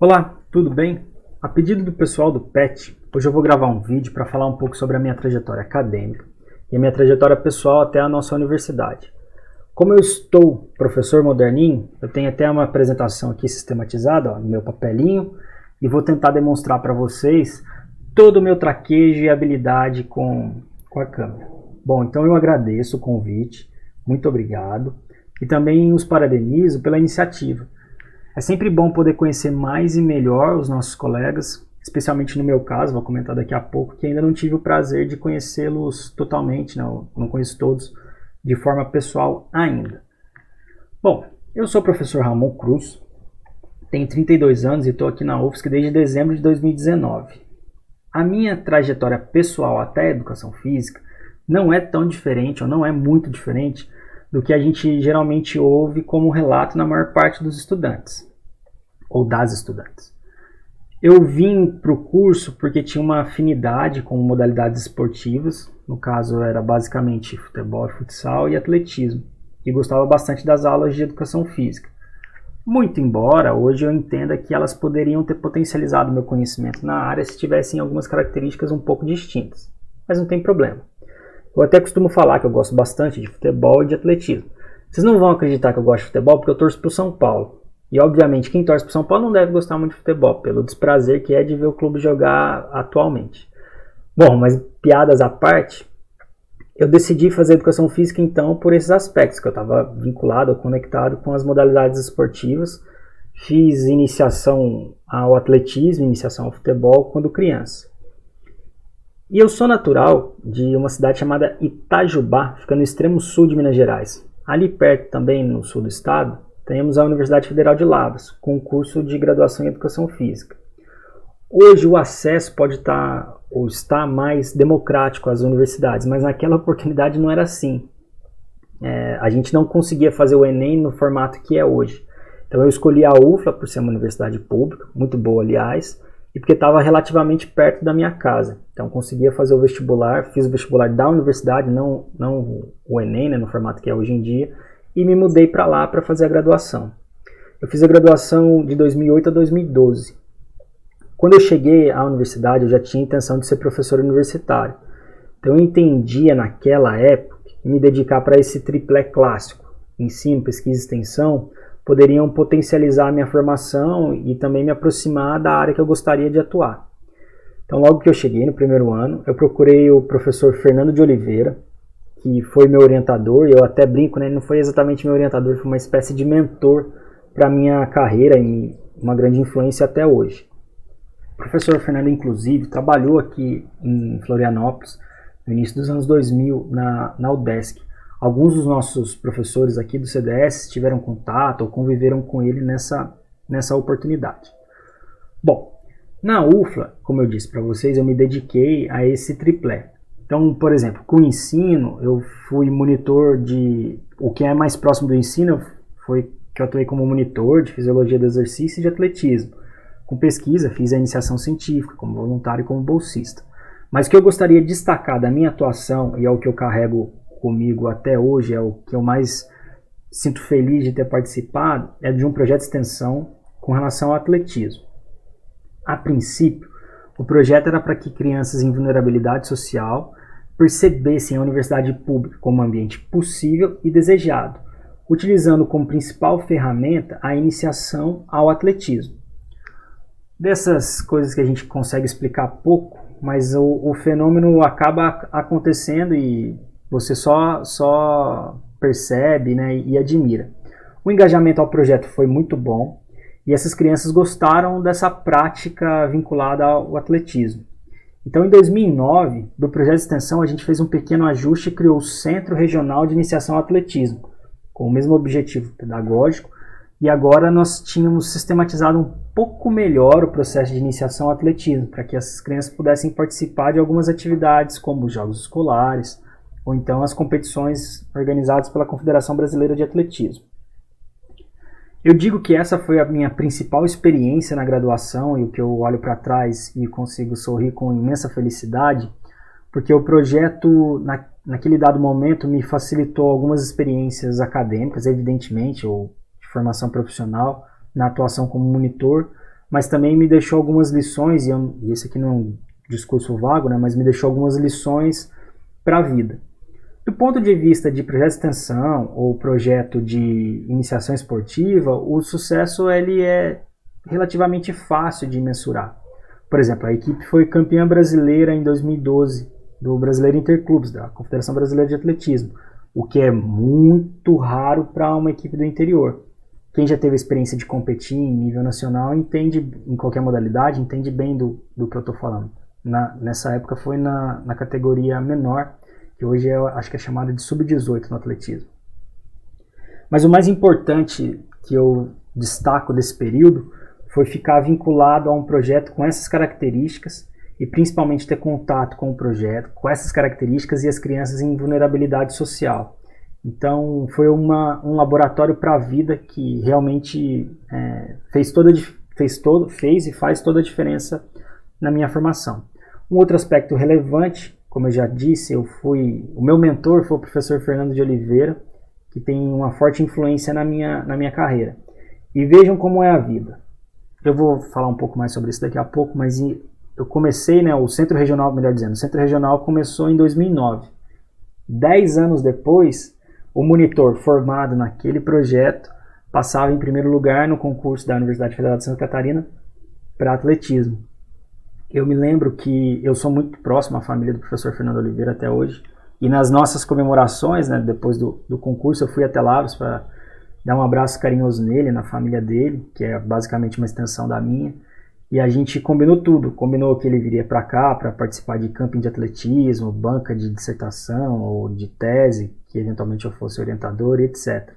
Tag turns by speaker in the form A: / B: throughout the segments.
A: Olá, tudo bem? A pedido do pessoal do PET, hoje eu vou gravar um vídeo para falar um pouco sobre a minha trajetória acadêmica e a minha trajetória pessoal até a nossa universidade. Como eu estou professor moderninho, eu tenho até uma apresentação aqui sistematizada no meu papelinho e vou tentar demonstrar para vocês todo o meu traquejo e habilidade com a câmera. Bom, então eu agradeço o convite, muito obrigado e também os parabenizo pela iniciativa. É sempre bom poder conhecer mais e melhor os nossos colegas, especialmente no meu caso, vou comentar daqui a pouco, que ainda não tive o prazer de conhecê-los totalmente, não conheço todos de forma pessoal ainda. Bom, eu sou o professor Ramon Cruz, tenho 32 anos e estou aqui na UFSC desde dezembro de 2019. A minha trajetória pessoal até a educação física não é tão diferente, ou não é muito diferente, do que a gente geralmente ouve como relato na maior parte dos estudantes, ou das estudantes. Eu vim para o curso porque tinha uma afinidade com modalidades esportivas, no caso era basicamente futebol, futsal e atletismo, e gostava bastante das aulas de educação física. Muito embora hoje eu entenda que elas poderiam ter potencializado meu conhecimento na área se tivessem algumas características um pouco distintas, mas não tem problema. Eu até costumo falar que eu gosto bastante de futebol e de atletismo. Vocês não vão acreditar que eu gosto de futebol porque eu torço para o São Paulo. E obviamente quem torce para o São Paulo não deve gostar muito de futebol, pelo desprazer que é de ver o clube jogar atualmente. Bom, mas piadas à parte, eu decidi fazer educação física então por esses aspectos, que eu estava vinculado ou conectado com as modalidades esportivas. Fiz iniciação ao atletismo, iniciação ao futebol quando criança. E eu sou natural de uma cidade chamada Itajubá, fica no extremo sul de Minas Gerais. Ali perto também, no sul do estado, temos a Universidade Federal de Lavras, com um curso de graduação em Educação Física. Hoje o acesso pode estar ou está mais democrático às universidades, mas naquela oportunidade não era assim. A gente não conseguia fazer o Enem no formato que é hoje. Então eu escolhi a UFLA por ser uma universidade pública, muito boa aliás, e porque estava relativamente perto da minha casa. Então conseguia fazer o vestibular, fiz o vestibular da universidade, não o Enem, no formato que é hoje em dia, e me mudei para lá para fazer a graduação. Eu fiz a graduação de 2008 a 2012. Quando eu cheguei à universidade, eu já tinha intenção de ser professor universitário. Então eu entendia naquela época que me dedicar para esse triplé clássico, ensino, pesquisa e extensão, poderiam potencializar a minha formação e também me aproximar da área que eu gostaria de atuar. Então, logo que eu cheguei no primeiro ano, eu procurei o professor Fernando de Oliveira, que foi meu orientador, e eu até brinco, né? Ele não foi exatamente meu orientador, foi uma espécie de mentor para a minha carreira e uma grande influência até hoje. O professor Fernando, inclusive, trabalhou aqui em Florianópolis, no início dos anos 2000, na UDESC. Alguns dos nossos professores aqui do CDS tiveram contato ou conviveram com ele nessa oportunidade. Bom, na UFLA, como eu disse para vocês, eu me dediquei a esse triplé. Então, por exemplo, com o ensino, eu fui monitor de... O que é mais próximo do ensino foi que eu atuei como monitor de fisiologia do exercício e de atletismo. Com pesquisa, fiz a iniciação científica, como voluntário e como bolsista. Mas o que eu gostaria de destacar da minha atuação, e é o que eu carrego comigo até hoje, é o que eu mais sinto feliz de ter participado, é de um projeto de extensão com relação ao atletismo. A princípio, o projeto era para que crianças em vulnerabilidade social percebessem a universidade pública como um ambiente possível e desejado, utilizando como principal ferramenta a iniciação ao atletismo. Dessas coisas que a gente consegue explicar pouco, mas o fenômeno acaba acontecendo e você só percebe, né, e admira. O engajamento ao projeto foi muito bom e essas crianças gostaram dessa prática vinculada ao atletismo. Então, em 2009, do projeto de extensão, a gente fez um pequeno ajuste e criou o Centro Regional de Iniciação ao Atletismo, com o mesmo objetivo pedagógico, e agora nós tínhamos sistematizado um pouco melhor o processo de iniciação ao atletismo, para que essas crianças pudessem participar de algumas atividades, como os jogos escolares, ou então as competições organizadas pela Confederação Brasileira de Atletismo. Eu digo que essa foi a minha principal experiência na graduação e o que eu olho para trás e consigo sorrir com imensa felicidade, porque o projeto, naquele dado momento, me facilitou algumas experiências acadêmicas, evidentemente, ou de formação profissional, na atuação como monitor, mas também me deixou algumas lições, e esse aqui não é um discurso vago, né, mas me deixou algumas lições para a vida. Do ponto de vista de projeto de extensão ou projeto de iniciação esportiva, o sucesso ele é relativamente fácil de mensurar. Por exemplo, a equipe foi campeã brasileira em 2012 do Brasileiro Interclubes, da Confederação Brasileira de Atletismo, o que é muito raro para uma equipe do interior. Quem já teve a experiência de competir em nível nacional entende, em qualquer modalidade, entende bem do que eu estou falando. Nessa época foi na categoria menor, que hoje acho que é chamada de sub-18 no atletismo. Mas o mais importante que eu destaco desse período foi ficar vinculado a um projeto com essas características e principalmente ter contato com o projeto, com essas características e as crianças em vulnerabilidade social. Então foi um laboratório para a vida que realmente fez e faz toda a diferença na minha formação. Um outro aspecto relevante, como eu já disse, o meu mentor foi o professor Fernando de Oliveira, que tem uma forte influência na minha carreira. E vejam como é a vida. Eu vou falar um pouco mais sobre isso daqui a pouco, mas eu comecei, o Centro Regional, o Centro Regional começou em 2009. 10 anos depois, o monitor formado naquele projeto passava em primeiro lugar no concurso da Universidade Federal de Santa Catarina para atletismo. Eu me lembro que eu sou muito próximo à família do professor Fernando Oliveira até hoje, e nas nossas comemorações, depois do concurso, eu fui até Lavras para dar um abraço carinhoso nele, na família dele, que é basicamente uma extensão da minha, e a gente combinou tudo, combinou que ele viria para cá para participar de camping de atletismo, banca de dissertação ou de tese, que eventualmente eu fosse orientador, etc.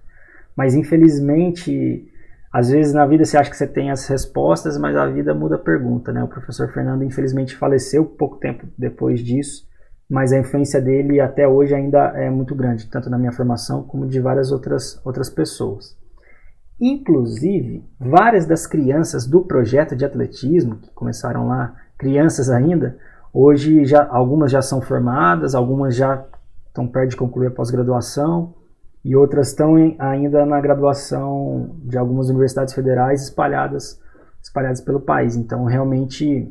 A: Mas infelizmente, às vezes na vida você acha que você tem as respostas, mas a vida muda a pergunta, O professor Fernando infelizmente faleceu pouco tempo depois disso, mas a influência dele até hoje ainda é muito grande, tanto na minha formação como de várias outras pessoas. Inclusive, várias das crianças do projeto de atletismo, que começaram lá, crianças ainda, hoje algumas já são formadas, algumas já estão perto de concluir a pós-graduação, e outras estão ainda na graduação de algumas universidades federais espalhadas pelo país. Então, realmente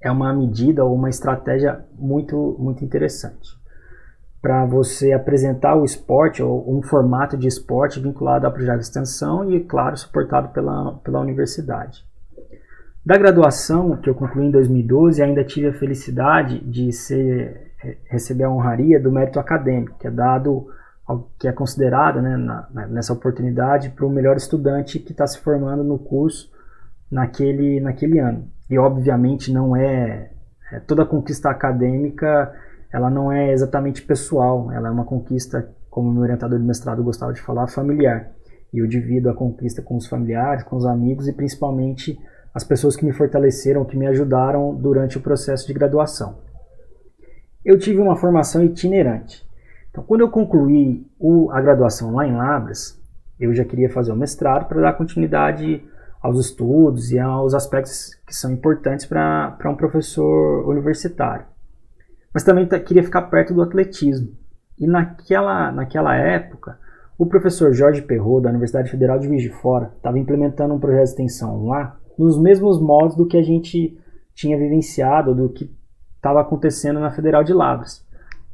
A: é uma medida ou uma estratégia muito, muito interessante para você apresentar o esporte ou um formato de esporte vinculado ao projeto de extensão e, claro, suportado pela universidade. Da graduação, que eu concluí em 2012, ainda tive a felicidade de receber a honraria do mérito acadêmico, que é considerada nessa oportunidade para o melhor estudante que está se formando no curso naquele ano. E obviamente não toda conquista acadêmica, ela não é exatamente pessoal, ela é uma conquista, como meu orientador de mestrado gostava de falar, familiar. E eu divido a conquista com os familiares, com os amigos e principalmente as pessoas que me fortaleceram, que me ajudaram durante o processo de graduação. Eu tive uma formação itinerante. Então, quando eu concluí a graduação lá em Lavras, eu já queria fazer o mestrado para dar continuidade aos estudos e aos aspectos que são importantes para um professor universitário. Mas também queria ficar perto do atletismo. E naquela época, o professor Jorge Perrot, da Universidade Federal de Juiz de Fora, estava implementando um projeto de extensão lá, nos mesmos moldes do que a gente tinha vivenciado, do que estava acontecendo na Federal de Lavras.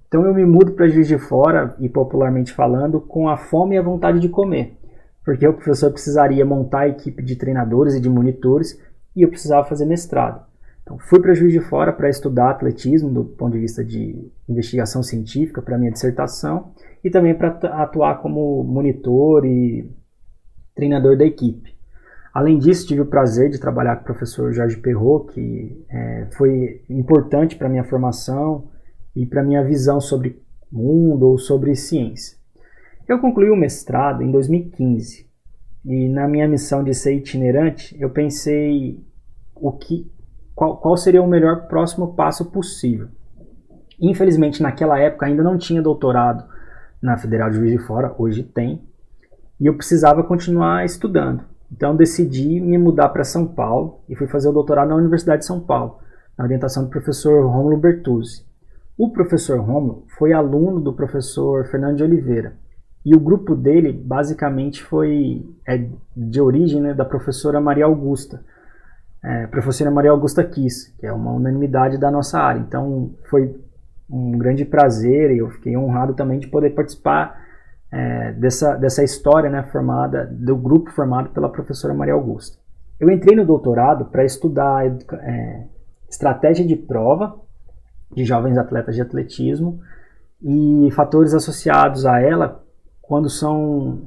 A: Então eu me mudo para Juiz de Fora, e popularmente falando, com a fome e a vontade de comer. Porque o professor precisaria montar a equipe de treinadores e de monitores, e eu precisava fazer mestrado. Então, fui para Juiz de Fora para estudar atletismo do ponto de vista de investigação científica para minha dissertação e também para atuar como monitor e treinador da equipe. Além disso, tive o prazer de trabalhar com o professor Jorge Perrot, que foi importante para a minha formação e para a minha visão sobre mundo ou sobre ciência. Eu concluí o mestrado em 2015 e na minha missão de ser itinerante, eu pensei qual seria o melhor próximo passo possível. Infelizmente, naquela época ainda não tinha doutorado na Federal de Juiz de Fora, hoje tem, e eu precisava continuar estudando. Então decidi me mudar para São Paulo e fui fazer o doutorado na Universidade de São Paulo, na orientação do professor Rômulo Bertuzzi. O professor Rômulo foi aluno do professor Fernando de Oliveira, e o grupo dele basicamente foi de origem da professora Maria Augusta, professora Maria Augusta Kiss, que é uma unanimidade da nossa área. Então foi um grande prazer e eu fiquei honrado também de poder participar dessa história, né, do grupo formado pela professora Maria Augusta. Eu entrei no doutorado para estudar estratégia de prova de jovens atletas de atletismo e fatores associados a ela quando são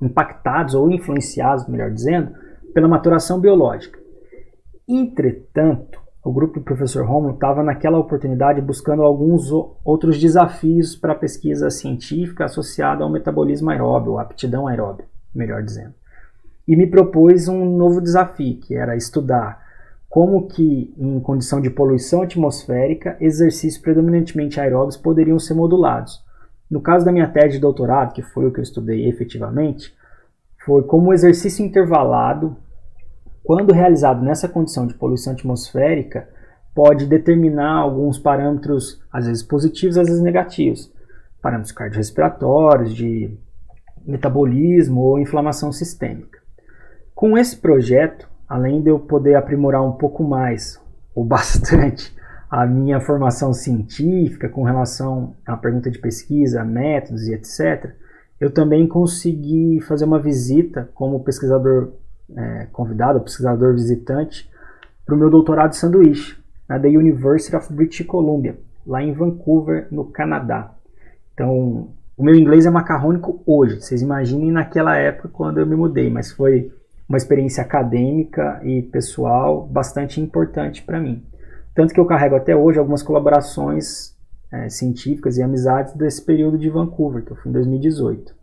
A: impactados ou influenciados, melhor dizendo, pela maturação biológica. Entretanto, o grupo do professor Rômulo estava naquela oportunidade buscando alguns outros desafios para a pesquisa científica associada ao metabolismo aeróbio, ou aptidão aeróbia, melhor dizendo. E me propôs um novo desafio, que era estudar como que, em condição de poluição atmosférica, exercícios predominantemente aeróbios poderiam ser modulados. No caso da minha tese de doutorado, que foi o que eu estudei efetivamente, foi como o exercício intervalado, quando realizado nessa condição de poluição atmosférica, pode determinar alguns parâmetros, às vezes positivos, às vezes negativos. Parâmetros cardiorrespiratórios, de metabolismo ou inflamação sistêmica. Com esse projeto, além de eu poder aprimorar um pouco mais, ou bastante, a minha formação científica com relação à pergunta de pesquisa, métodos e etc., eu também consegui fazer uma visita como pesquisador convidado, pesquisador visitante, para o meu doutorado de sanduíche, na The University of British Columbia, lá em Vancouver, no Canadá. Então, o meu inglês é macarrônico hoje, vocês imaginem naquela época quando eu me mudei, mas foi uma experiência acadêmica e pessoal bastante importante para mim. Tanto que eu carrego até hoje algumas colaborações científicas e amizades desse período de Vancouver, que eu fui em 2018.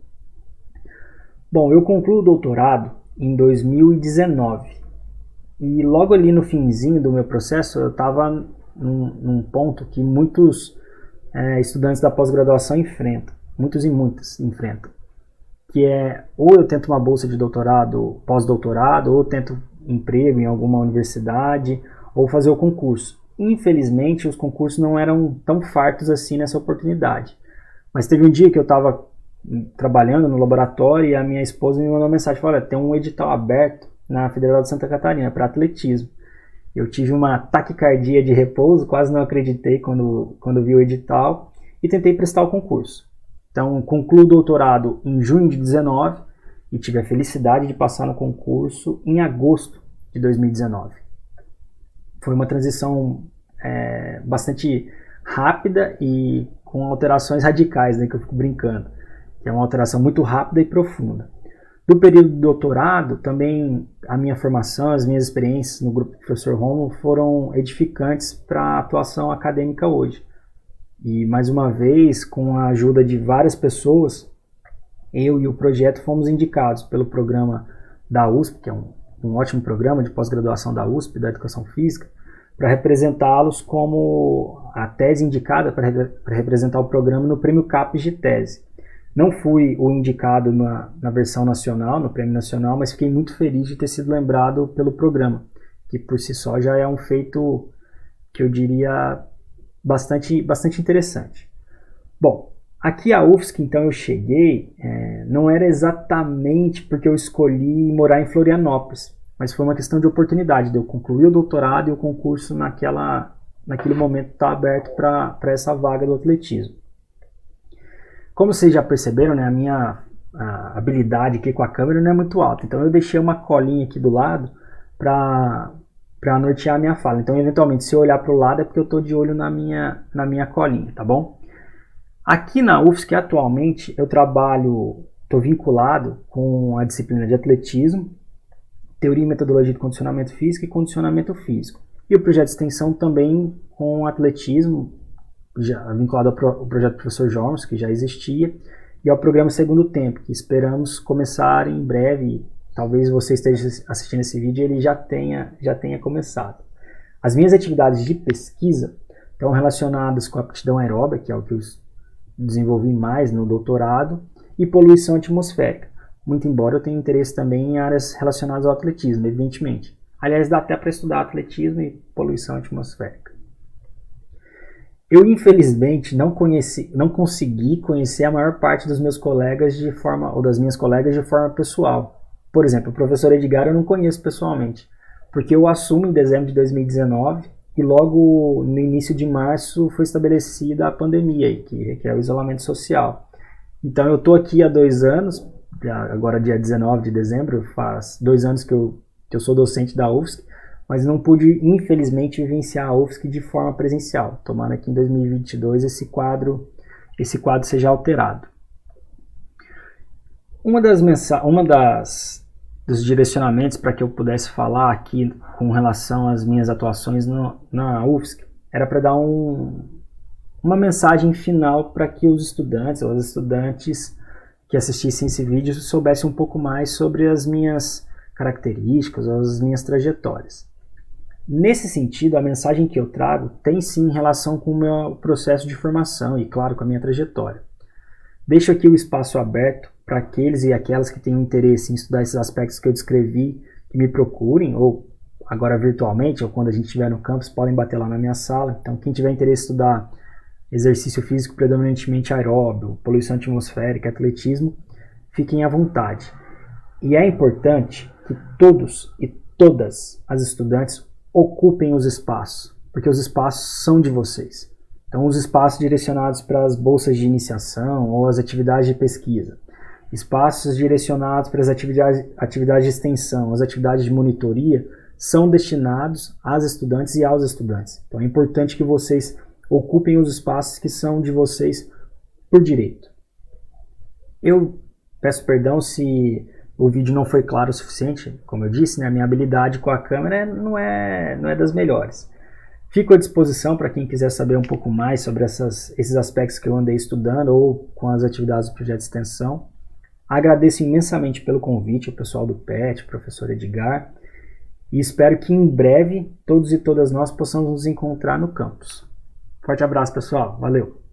A: Bom, eu concluo o doutorado em 2019. E logo ali no finzinho do meu processo, eu estava num ponto que muitos estudantes da pós-graduação enfrentam, muitos e muitas enfrentam, que é ou eu tento uma bolsa de doutorado, pós-doutorado, ou eu tento emprego em alguma universidade, ou fazer o concurso. Infelizmente, os concursos não eram tão fartos assim nessa oportunidade. Mas teve um dia que eu estava trabalhando no laboratório e a minha esposa me mandou uma mensagem, falou, olha, tem um edital aberto na Federal de Santa Catarina para atletismo. Eu tive uma taquicardia de repouso, quase não acreditei quando vi o edital e tentei prestar o concurso. Então, concluo o doutorado em junho de 2019 e tive a felicidade de passar no concurso em agosto de 2019. Foi uma transição bastante rápida e com alterações radicais, né, que eu fico brincando. Que é uma alteração muito rápida e profunda. Do período do doutorado, também a minha formação, as minhas experiências no grupo do professor Rômulo foram edificantes para a atuação acadêmica hoje. E, mais uma vez, com a ajuda de várias pessoas, eu e o projeto fomos indicados pelo programa da USP, que é um ótimo programa de pós-graduação da USP, da Educação Física, para representá-los como a tese indicada para representar o programa no Prêmio CAPES de Tese. Não fui o indicado na versão nacional, no Prêmio Nacional, mas fiquei muito feliz de ter sido lembrado pelo programa, que por si só já é um feito que eu diria bastante interessante. Bom, aqui a UFSC, então, eu cheguei, não era exatamente porque eu escolhi morar em Florianópolis, mas foi uma questão de oportunidade, de eu concluir o doutorado e o concurso naquele momento está aberto para essa vaga do atletismo. Como vocês já perceberam, né, a minha habilidade aqui com a câmera não é muito alta, então eu deixei uma colinha aqui do lado para nortear a minha fala. Então, eventualmente, se eu olhar para o lado é porque eu estou de olho na minha colinha, tá bom? Aqui na UFSC, atualmente, eu estou vinculado com a disciplina de atletismo, teoria e metodologia de condicionamento físico e condicionamento físico. E o projeto de extensão também com atletismo, já vinculado ao projeto do professor Jones, que já existia, e ao programa Segundo Tempo, que esperamos começar em breve. Talvez você esteja assistindo esse vídeo e ele já tenha começado. As minhas atividades de pesquisa estão relacionadas com a aptidão aeróbica, que é o que eu desenvolvi mais no doutorado, e poluição atmosférica. Muito embora eu tenha interesse também em áreas relacionadas ao atletismo, evidentemente. Aliás, dá até para estudar atletismo e poluição atmosférica. Eu, infelizmente, não consegui conhecer a maior parte dos meus colegas ou das minhas colegas de forma pessoal. Por exemplo, o professor Edgar eu não conheço pessoalmente, porque eu assumo em dezembro de 2019 e logo no início de março foi estabelecida a pandemia, aí, que é o isolamento social. Então eu estou aqui há 2 anos, agora dia 19 de dezembro, faz 2 anos que eu sou docente da UFSC, mas não pude, infelizmente, vivenciar a UFSC de forma presencial. Tomara que em 2022 esse quadro seja alterado. Dos direcionamentos para que eu pudesse falar aqui com relação às minhas atuações na UFSC era para dar uma mensagem final para que os estudantes ou as estudantes que assistissem esse vídeo soubessem um pouco mais sobre as minhas características ou as minhas trajetórias. Nesse sentido, a mensagem que eu trago tem sim relação com o meu processo de formação e, claro, com a minha trajetória. Deixo aqui o espaço aberto para aqueles e aquelas que tenham interesse em estudar esses aspectos que eu descrevi, que me procurem, ou agora virtualmente, ou quando a gente estiver no campus, podem bater lá na minha sala. Então, quem tiver interesse em estudar exercício físico predominantemente aeróbio, poluição atmosférica, atletismo, fiquem à vontade. E é importante que todos e todas as estudantes ocupem os espaços, porque os espaços são de vocês. Então, os espaços direcionados para as bolsas de iniciação ou as atividades de pesquisa, espaços direcionados para as atividades de extensão, as atividades de monitoria, são destinados às estudantes e aos estudantes. Então, é importante que vocês ocupem os espaços que são de vocês por direito. Eu peço perdão se o vídeo não foi claro o suficiente. Como eu disse, né, a minha habilidade com a câmera não é das melhores. Fico à disposição para quem quiser saber um pouco mais sobre esses aspectos que eu andei estudando ou com as atividades do projeto de extensão. Agradeço imensamente pelo convite, o pessoal do PET, o professor Edgar, e espero que em breve todos e todas nós possamos nos encontrar no campus. Forte abraço, pessoal. Valeu!